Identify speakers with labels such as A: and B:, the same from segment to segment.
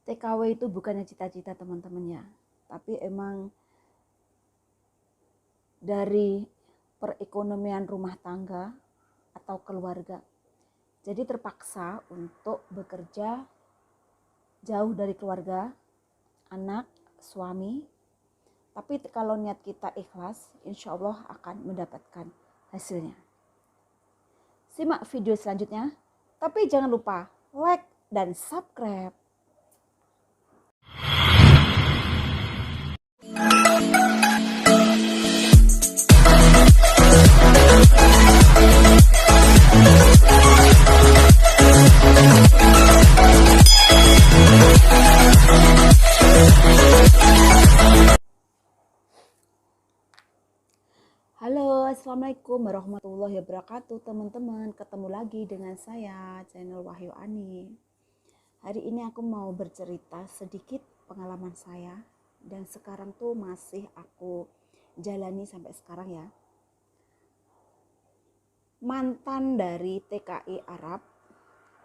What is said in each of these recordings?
A: TKW itu bukannya cita-cita teman-teman ya, tapi emang dari perekonomian rumah tangga atau keluarga. Jadi terpaksa untuk bekerja jauh dari keluarga, anak, suami. Tapi kalau niat kita ikhlas, insya Allah akan mendapatkan hasilnya. Simak video selanjutnya, tapi jangan lupa like dan subscribe. Halo, assalamualaikum warahmatullahi wabarakatuh teman-teman. Ketemu lagi dengan saya, channel Wahyu Ani. Hari ini aku mau bercerita sedikit pengalaman saya dan sekarang tuh masih aku jalani sampai sekarang ya. Mantan dari TKI Arab,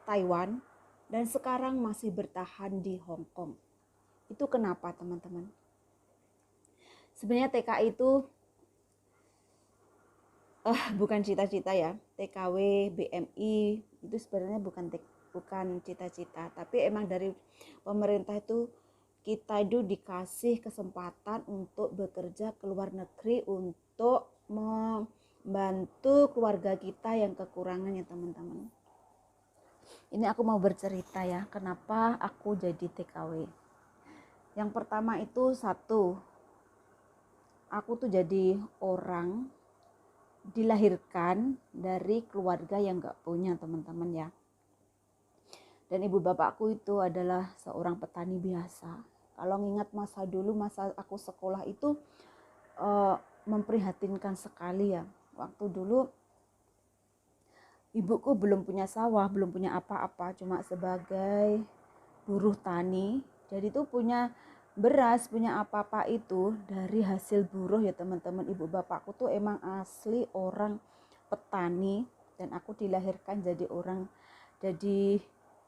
A: Taiwan, dan sekarang masih bertahan di Hong Kong. Itu kenapa teman-teman? Sebenarnya TKI itu bukan cita-cita ya. TKW, BMI itu sebenarnya bukan cita-cita, tapi emang dari pemerintah itu kita itu dikasih kesempatan untuk bekerja ke luar negeri untuk membantu keluarga kita yang kekurangannya teman-teman. Ini aku mau bercerita ya, kenapa aku jadi TKW. Yang pertama itu aku tuh jadi orang dilahirkan dari keluarga yang gak punya teman-teman ya. Dan ibu bapakku itu adalah seorang petani biasa. Kalau ngingat masa dulu, masa aku sekolah itu memprihatinkan sekali ya. Waktu dulu ibuku belum punya sawah, belum punya apa-apa, cuma sebagai buruh tani. Jadi tuh punya beras, punya apa-apa itu dari hasil buruh ya teman-teman. Ibu bapakku tuh emang asli orang petani dan aku dilahirkan jadi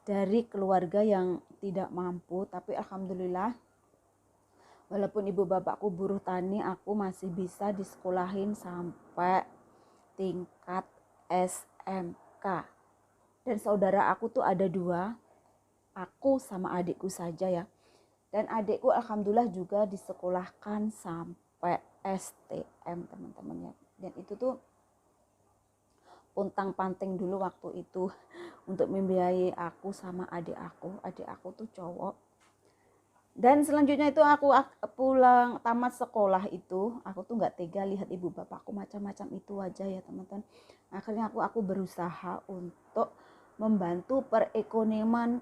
A: dari keluarga yang tidak mampu, tapi alhamdulillah walaupun ibu bapakku buruh tani, aku masih bisa disekolahin sampai tingkat SMK. Dan saudara aku tuh ada 2, aku sama adikku saja ya. Dan adikku alhamdulillah juga disekolahkan sampai STM teman-teman ya. Dan itu tuh puntang-panting dulu waktu itu untuk membiayai aku sama adik aku. Adik aku tuh cowok. Dan selanjutnya itu aku pulang tamat sekolah itu, aku tuh nggak tega lihat ibu bapakku macam-macam itu aja ya teman-teman. Akhirnya aku berusaha untuk membantu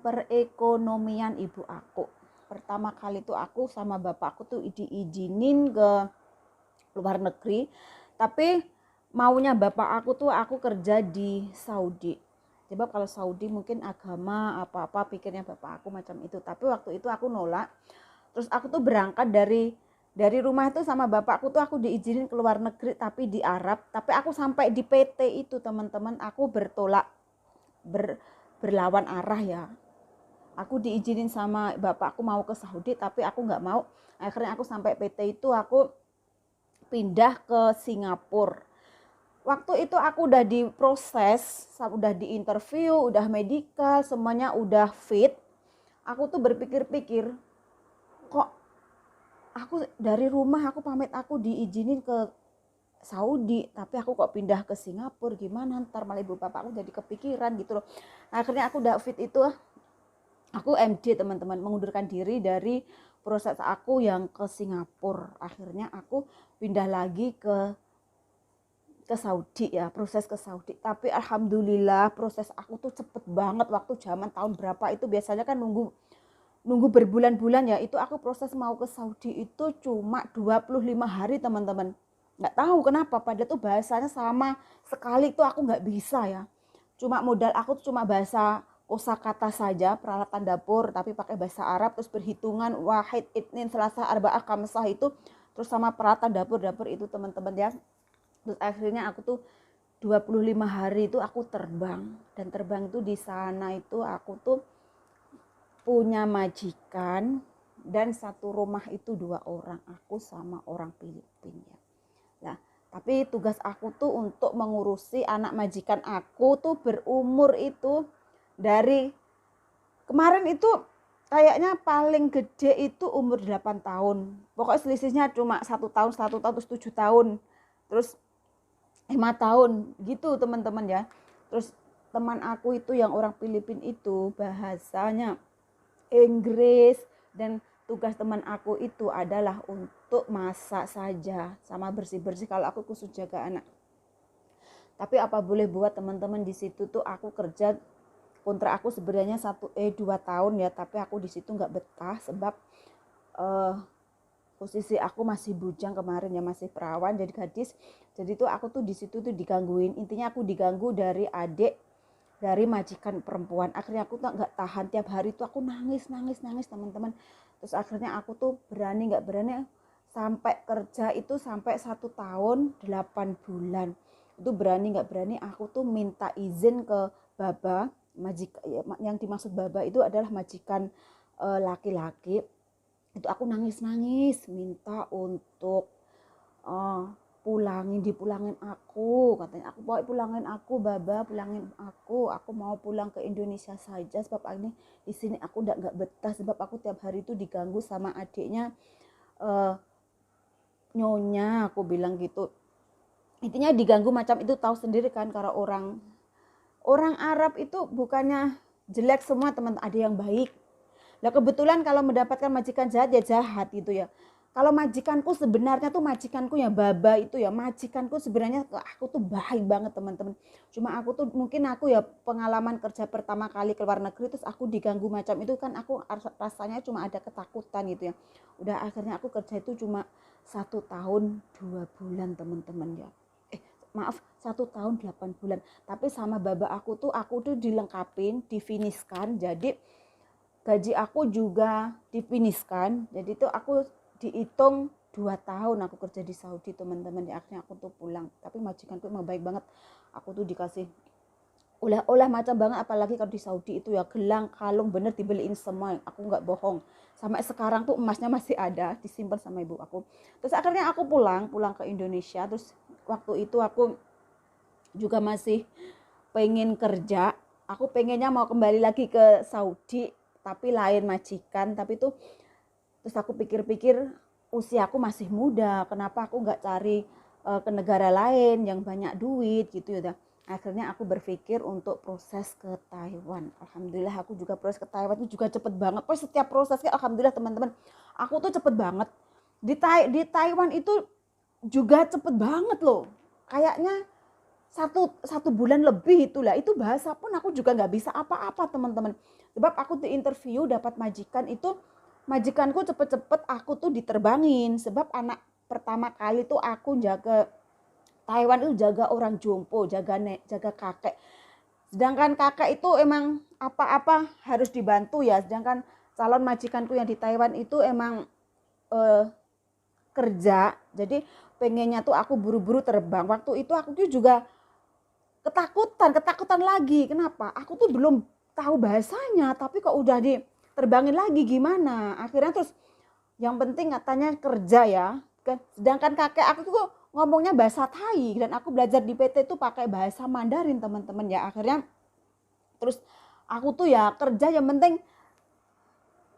A: perekonomian ibu aku. Pertama kali tuh aku sama bapakku tuh diizinin ke luar negeri, tapi maunya bapak aku tuh aku kerja di Saudi. Coba kalau Saudi mungkin agama apa-apa pikirnya bapak aku macam itu, tapi waktu itu aku nolak. Terus aku tuh berangkat dari rumah itu sama bapakku tuh aku diizinin ke luar negeri tapi di Arab, tapi aku sampai di PT itu teman-teman aku berlawan arah ya. Aku diizinin sama bapakku mau ke Saudi tapi aku nggak mau. Akhirnya aku sampai PT itu aku pindah ke Singapura. Waktu itu aku udah diproses, udah di interview, udah medical, semuanya udah fit. Aku tuh berpikir-pikir, kok aku dari rumah aku pamit aku diizinin ke Saudi, tapi aku kok pindah ke Singapura, gimana ntar malah ibu bapak aku jadi kepikiran gitu loh. Akhirnya aku udah fit itu, aku MD teman-teman, mengundurkan diri dari proses aku yang ke Singapura. Akhirnya aku pindah lagi ke Saudi ya, proses ke Saudi. Tapi alhamdulillah proses aku tuh cepet banget. Waktu zaman tahun berapa itu biasanya kan nunggu berbulan-bulan ya. Itu aku proses mau ke Saudi itu cuma 25 hari teman-teman. Nggak tahu kenapa, padahal tuh bahasanya sama sekali tuh aku nggak bisa ya. Cuma modal aku tuh cuma bahasa kosakata saja, peralatan dapur, tapi pakai bahasa Arab, terus berhitungan wahid, itnin, selasa, arba'ah, khamsah itu, terus sama peralatan dapur itu teman-teman ya. Terus akhirnya aku tuh 25 hari itu aku terbang, dan terbang itu di sana itu aku tuh punya majikan dan satu rumah itu 2 orang, aku sama orang Filipina ya. Nah, tapi tugas aku tuh untuk mengurusi anak majikan aku tuh berumur itu dari kemarin itu kayaknya paling gede itu umur 8 tahun. Pokoknya selisihnya cuma 1 tahun, 1 tahun, terus 7 tahun. Terus 5 tahun gitu teman-teman ya. Terus teman aku itu yang orang Filipina itu bahasanya Inggris, dan tugas teman aku itu adalah untuk masak saja sama bersih-bersih kalau aku khusus jaga anak. Tapi apa boleh buat teman-teman, di situ tuh aku kerja, kontrak aku sebenarnya 2 tahun ya, tapi aku di situ nggak betah sebab posisi aku masih bujang kemarin ya, masih perawan jadi gadis. Jadi tuh aku tuh di situ tuh digangguin. Intinya aku diganggu dari adik dari majikan perempuan. Akhirnya aku tuh nggak tahan, tiap hari tuh aku nangis teman-teman. Terus akhirnya aku tuh nggak berani sampai kerja itu sampai 1 tahun 8 bulan. Itu berani nggak berani aku tuh minta izin ke baba, yang dimaksud baba itu adalah majikan laki-laki. Itu aku nangis minta untuk dipulangin aku, katanya. Aku pulangin aku, baba, pulangin aku mau pulang ke Indonesia saja sebab ini di sini aku nggak betah sebab aku tiap hari itu diganggu sama adiknya nyonya, aku bilang gitu. Intinya diganggu macam itu, tahu sendiri kan, karena orang Arab itu bukannya jelek semua teman, ada yang baik. Nah kebetulan kalau mendapatkan majikan jahat ya jahat gitu ya. Kalau majikanku sebenarnya tuh majikanku ya baba itu ya, majikanku sebenarnya aku tuh baik banget teman-teman. Cuma aku tuh mungkin aku ya pengalaman kerja pertama kali ke luar negeri terus aku diganggu macam itu kan, aku rasanya cuma ada ketakutan gitu ya. Udah akhirnya aku kerja itu cuma 1 tahun 2 bulan teman-teman ya. Maaf 1 tahun 8 bulan. Tapi sama baba aku tuh dilengkapin, difiniskan. Jadi gaji aku juga difiniskan. Jadi itu aku dihitung 2 tahun aku kerja di Saudi teman-teman. Ya akhirnya aku tuh pulang. Tapi majikanku emang baik banget. Aku tuh dikasih oleh-oleh macam banget, apalagi kalau di Saudi itu ya gelang, kalung bener dibeliin semua. Aku nggak bohong. Sampai sekarang tuh emasnya masih ada, disimpan sama ibu aku. Terus akhirnya aku pulang ke Indonesia. Terus waktu itu aku juga masih pengen kerja. Aku pengennya mau kembali lagi ke Saudi, tapi lain majikan. Tapi tuh terus aku pikir-pikir usia aku masih muda, kenapa aku nggak cari ke negara lain yang banyak duit gitu ya. Akhirnya aku berpikir untuk proses ke Taiwan. Alhamdulillah aku juga proses ke Taiwan itu juga cepet banget. Pokoknya setiap prosesnya alhamdulillah teman-teman, aku tuh cepet banget. Di Taiwan itu juga cepet banget loh. Kayaknya satu bulan lebih itulah. Itu bahasa pun aku juga nggak bisa apa-apa teman-teman. Sebab aku di interview dapat majikan itu, majikanku cepet-cepet aku tuh diterbangin. Sebab anak pertama kali tuh aku jaga Taiwan itu jaga orang jompo, jaga kakek. Sedangkan kakek itu emang apa-apa harus dibantu ya. Sedangkan calon majikanku yang di Taiwan itu emang kerja. Jadi pengennya tuh aku buru-buru terbang. Waktu itu aku juga ketakutan lagi. Kenapa? Aku tuh belum tahu bahasanya, tapi kok udah diterbangin lagi gimana? Akhirnya terus yang penting katanya kerja ya. Sedangkan kakek aku tuh ngomongnya bahasa Thai dan aku belajar di PT itu pakai bahasa Mandarin teman-teman ya. Akhirnya terus aku tuh ya kerja, yang penting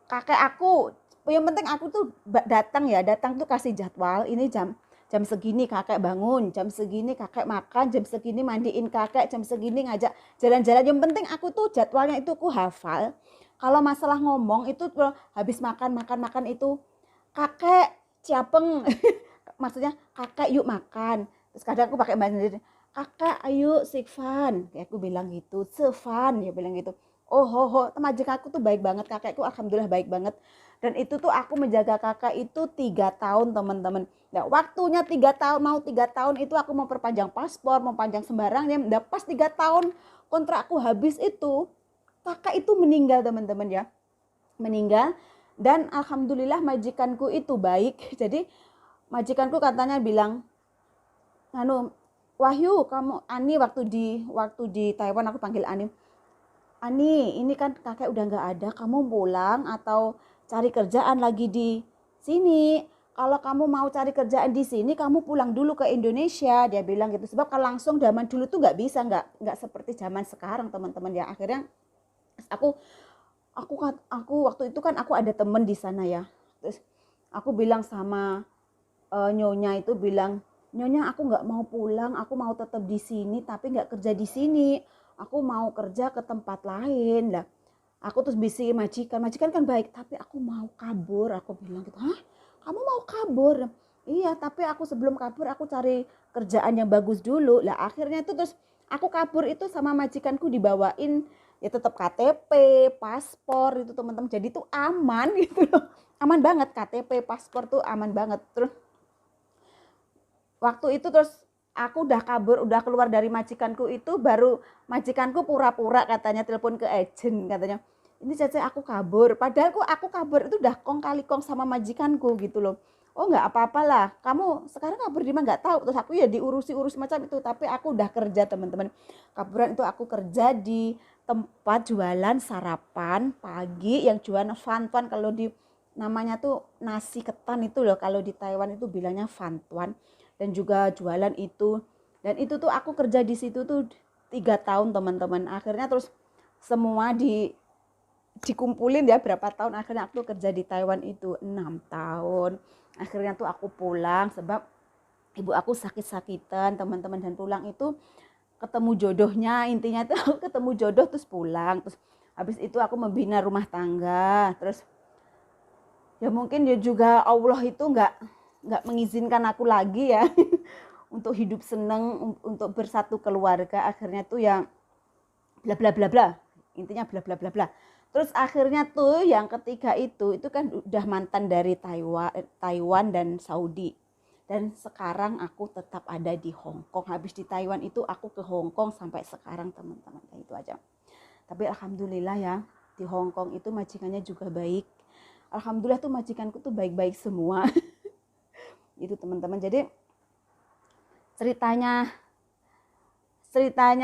A: kakek aku, yang penting aku tuh datang tuh kasih jadwal, ini jam segini kakek bangun, jam segini kakek makan, jam segini mandiin kakek, jam segini ngajak jalan-jalan. Yang penting aku tuh jadwalnya itu aku hafal. Kalau masalah ngomong itu habis makan itu kakek ciapeng maksudnya kakek yuk makan. Terus kadang aku pakai bahasa Indonesia, kakek ayo sikfan, kayak aku bilang gitu, sefan ya bilang gitu. Oh majikan aku tuh baik banget, kakekku alhamdulillah baik banget. Dan itu tuh aku menjaga kakak itu 3 tahun teman-teman. Nah, waktunya 3 tahun, mau 3 tahun itu aku mau perpanjang paspor, mau panjang sembarang ya. Nah, pas 3 tahun kontrakku habis itu, kakak itu meninggal teman-teman ya. Meninggal, dan alhamdulillah majikanku itu baik. Jadi majikanku katanya bilang, Wahyu, kamu Ani, waktu di Taiwan aku panggil Ani. Ani, ini kan kakek udah nggak ada, kamu pulang atau cari kerjaan lagi di sini. Kalau kamu mau cari kerjaan di sini, kamu pulang dulu ke Indonesia, dia bilang gitu. Sebab kalau langsung zaman dulu tuh nggak bisa, nggak seperti zaman sekarang teman-teman ya. Akhirnya aku aku waktu itu kan aku ada temen di sana ya. Terus aku bilang sama nyonya itu bilang, nyonya aku nggak mau pulang, aku mau tetap di sini tapi nggak kerja di sini, aku mau kerja ke tempat lain lah. Aku terus bisikin majikan, majikan kan baik, tapi aku mau kabur, aku bilang gitu. Hah, kamu mau kabur? Iya, tapi aku sebelum kabur aku cari kerjaan yang bagus dulu lah. Akhirnya itu terus aku kabur itu sama majikanku dibawain ya tetap KTP, paspor itu teman-teman, jadi tuh aman gitu loh, aman banget. KTP, paspor tuh aman banget. Terus waktu itu terus aku udah kabur, udah keluar dari majikanku itu, baru majikanku pura-pura katanya telepon ke agent, katanya ini Cece aku kabur, padahal aku kabur itu udah kong kali kong sama majikanku gitu loh. Oh nggak apa-apalah, kamu sekarang kabur di mana nggak tahu. Terus aku ya diurusi macam itu, tapi aku udah kerja teman-teman. Kaburan itu aku kerja di tempat jualan sarapan pagi yang jualan fantuan, kalau di namanya tuh nasi ketan itu loh, kalau di Taiwan itu bilangnya fantuan. Dan juga jualan itu, dan itu tuh aku kerja di situ tuh 3 tahun teman-teman. Akhirnya terus semua dikumpulin ya berapa tahun, akhirnya aku kerja di Taiwan itu 6 tahun. Akhirnya tuh aku pulang sebab ibu aku sakit-sakitan teman-teman, dan pulang itu ketemu jodohnya, intinya tuh aku ketemu jodoh terus pulang. Terus habis itu aku membina rumah tangga. Terus ya mungkin ya juga Allah itu nggak mengizinkan aku lagi ya untuk hidup seneng, untuk bersatu keluarga. Akhirnya tuh yang bla bla bla bla, intinya bla bla bla bla. Terus akhirnya tuh yang ketiga itu kan udah mantan dari Taiwan dan Saudi, dan sekarang aku tetap ada di Hong Kong. Habis di Taiwan itu aku ke Hong Kong sampai sekarang teman-teman, itu aja. Tapi alhamdulillah ya, di Hong Kong itu majikannya juga baik. Alhamdulillah tuh majikanku tuh baik-baik semua. Itu teman-teman. Jadi ceritanya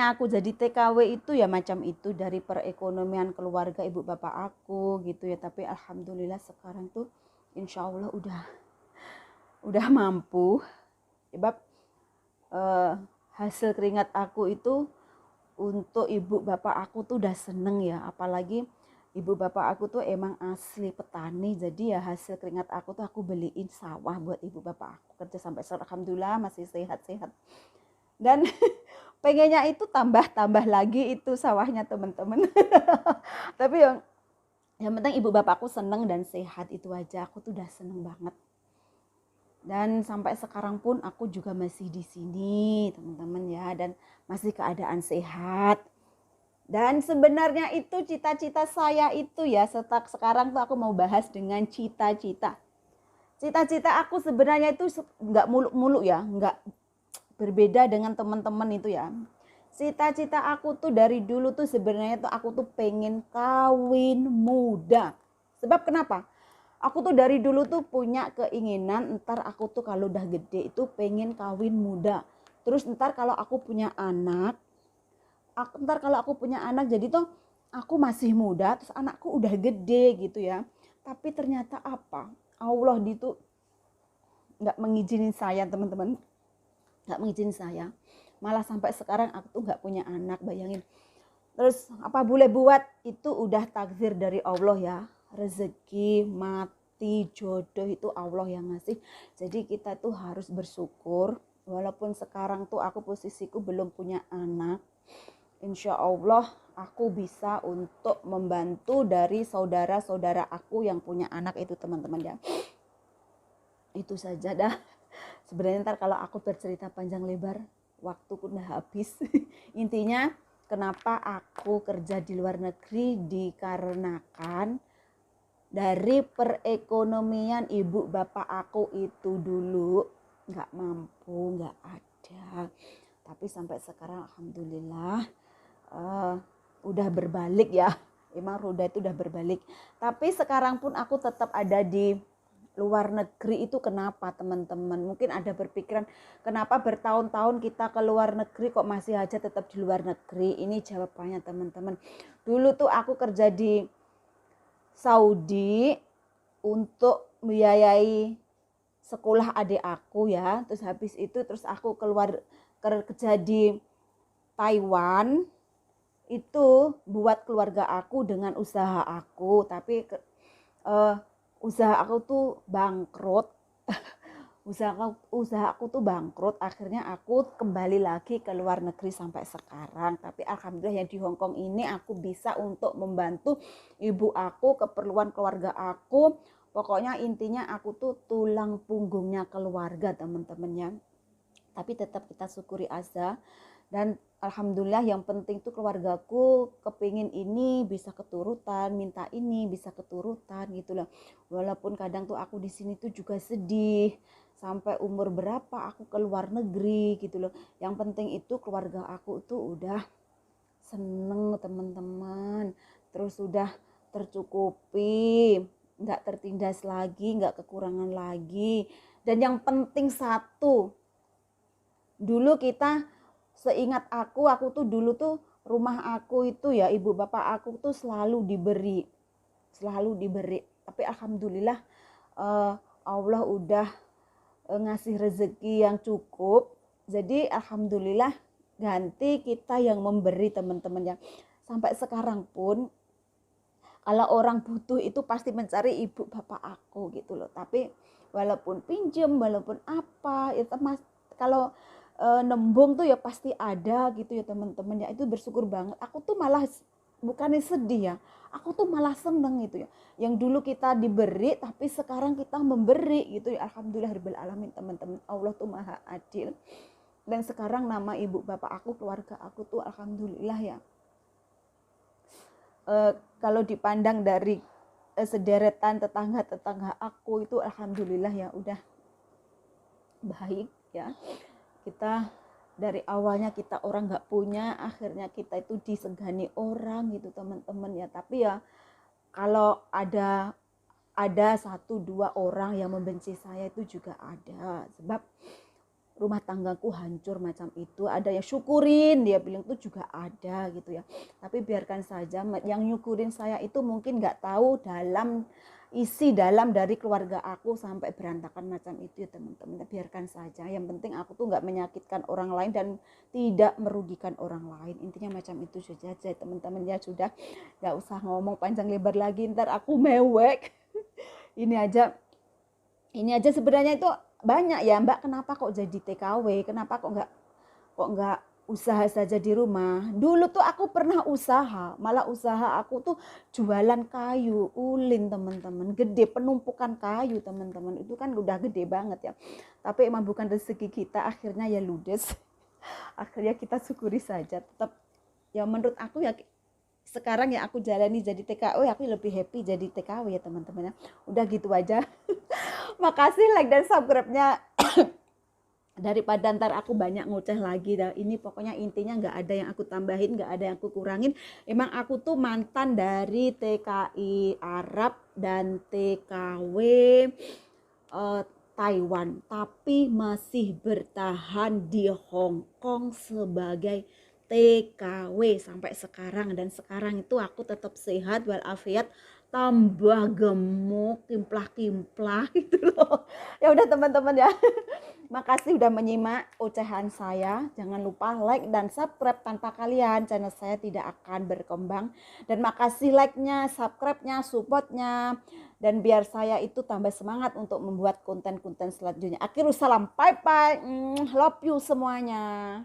A: aku jadi TKW itu ya macam itu, dari perekonomian keluarga ibu bapak aku gitu ya. Tapi alhamdulillah sekarang tuh insya Allah udah mampu. Sebab hasil keringat aku itu untuk ibu bapak aku tuh udah seneng ya. Apalagi ibu bapak aku tuh emang asli petani, jadi ya hasil keringat aku tuh aku beliin sawah buat ibu bapak aku kerja sampai sekarang. Alhamdulillah masih sehat-sehat. Dan pengennya itu tambah lagi itu sawahnya teman-teman. Tapi yang penting ibu bapakku seneng dan sehat, itu aja aku tuh udah seneng banget. Dan sampai sekarang pun aku juga masih di sini teman-teman ya, dan masih keadaan sehat. Dan sebenarnya itu cita-cita saya itu ya, sekarang tuh aku mau bahas dengan cita-cita. Cita-cita aku sebenarnya itu nggak muluk-muluk ya, nggak berbeda dengan teman-teman itu ya. Cita-cita aku tuh dari dulu tuh sebenarnya tuh aku tuh pengen kawin muda. Sebab kenapa? Aku tuh dari dulu tuh punya keinginan ntar aku tuh kalau udah gede itu pengen kawin muda. Terus ntar kalau aku punya anak, jadi tuh aku masih muda, terus anakku udah gede gitu ya. Tapi ternyata apa? Allah itu nggak mengizinin saya teman-teman, nggak mengizinin saya. Malah sampai sekarang aku tuh nggak punya anak, bayangin. Terus apa boleh buat, itu udah takdir dari Allah ya. Rezeki, mati, jodoh itu Allah yang ngasih. Jadi kita tuh harus bersyukur. Walaupun sekarang tuh aku posisiku belum punya anak, insya Allah aku bisa untuk membantu dari saudara-saudara aku yang punya anak itu teman-teman ya. Itu saja dah. Sebenarnya ntar kalau aku bercerita panjang lebar, waktu udah habis. Intinya kenapa aku kerja di luar negeri, dikarenakan dari perekonomian ibu bapak aku itu dulu nggak mampu, nggak ada. Tapi sampai sekarang alhamdulillah udah berbalik ya. Emang roda itu udah berbalik. Tapi sekarang pun aku tetap ada di luar negeri itu kenapa teman-teman? Mungkin ada berpikiran kenapa bertahun-tahun kita ke luar negeri kok masih aja tetap di luar negeri. Ini jawabannya teman-teman. Dulu tuh aku kerja di Saudi untuk membiayai sekolah adik aku ya. Terus habis itu terus aku keluar kerja di Taiwan itu buat keluarga aku dengan usaha aku, tapi usaha aku tuh bangkrut. usaha aku tuh bangkrut, akhirnya aku kembali lagi ke luar negeri sampai sekarang. Tapi alhamdulillah yang di Hong Kong ini aku bisa untuk membantu ibu aku, keperluan keluarga aku. Pokoknya intinya aku tuh tulang punggungnya keluarga teman-temannya. Tapi tetap kita syukuri aja. Dan alhamdulillah yang penting tuh keluargaku kepingin ini bisa keturutan, minta ini bisa keturutan gitu loh. Walaupun kadang tuh aku di sini tuh juga sedih, sampai umur berapa aku ke luar negeri gitu loh. Yang penting itu keluarga aku tuh udah seneng teman-teman, terus udah tercukupi, nggak tertindas lagi, nggak kekurangan lagi. Dan yang penting satu, dulu kita seingat aku tuh dulu tuh rumah aku itu ya, ibu bapak aku tuh selalu diberi. Tapi alhamdulillah Allah udah ngasih rezeki yang cukup. Jadi alhamdulillah ganti kita yang memberi teman-teman ya. Sampai sekarang pun kalau orang butuh itu pasti mencari ibu bapak aku gitu loh. Tapi walaupun pinjem, walaupun apa, itu mas kalau nembung tuh ya pasti ada gitu ya teman-teman ya. Itu bersyukur banget. Aku tuh malah bukannya sedih ya, aku tuh malah seneng gitu ya. Yang dulu kita diberi tapi sekarang kita memberi gitu ya. Alhamdulillahirabbil alamin teman-teman. Allah tuh maha adil. Dan sekarang nama ibu bapak aku, keluarga aku tuh alhamdulillah ya. Kalau dipandang dari sederetan tetangga-tetangga aku itu alhamdulillah ya udah baik ya. Kita dari awalnya kita orang nggak punya, akhirnya kita itu disegani orang gitu teman-teman ya. Tapi ya kalau ada 1-2 orang yang membenci saya itu juga ada, sebab rumah tanggaku hancur macam itu. Ada yang syukurin, dia bilang itu juga ada gitu ya. Tapi biarkan saja, yang nyukurin saya itu mungkin nggak tahu isi dalam dari keluarga aku sampai berantakan macam itu ya teman-teman. Biarkan saja, yang penting aku tuh nggak menyakitkan orang lain dan tidak merugikan orang lain. Intinya macam itu saja teman-teman ya. Sudah nggak usah ngomong panjang lebar lagi, ntar aku mewek. Ini aja sebenarnya itu banyak ya Mbak, kenapa kok jadi TKW, kenapa kok nggak usaha saja di rumah. Dulu tuh aku pernah usaha, malah usaha aku tuh jualan kayu ulin teman-teman, gede, penumpukan kayu teman-teman, itu kan udah gede banget ya. Tapi emang bukan rezeki kita, akhirnya ya ludes. Akhirnya kita syukuri saja. Tetap ya menurut aku ya sekarang ya aku jalani jadi TKW, aku lebih happy jadi TKW ya teman-teman ya. Udah gitu aja. Makasih like dan subscribe-nya. Daripada ntar aku banyak ngoceh lagi dah. Ini pokoknya intinya nggak ada yang aku tambahin, nggak ada yang aku kurangin. Emang aku tuh mantan dari TKI Arab dan TKW Taiwan, tapi masih bertahan di Hong Kong sebagai TKW sampai sekarang. Dan sekarang itu aku tetap sehat walafiat, tambah gemuk, kimplah-kimplah gitu loh. Ya udah teman-teman ya. Makasih udah menyimak ocehan saya. Jangan lupa like dan subscribe, tanpa kalian channel saya tidak akan berkembang. Dan makasih like-nya, subscribe-nya, support-nya. Dan biar saya itu tambah semangat untuk membuat konten-konten selanjutnya. Akhirul salam, bye-bye. Love you semuanya.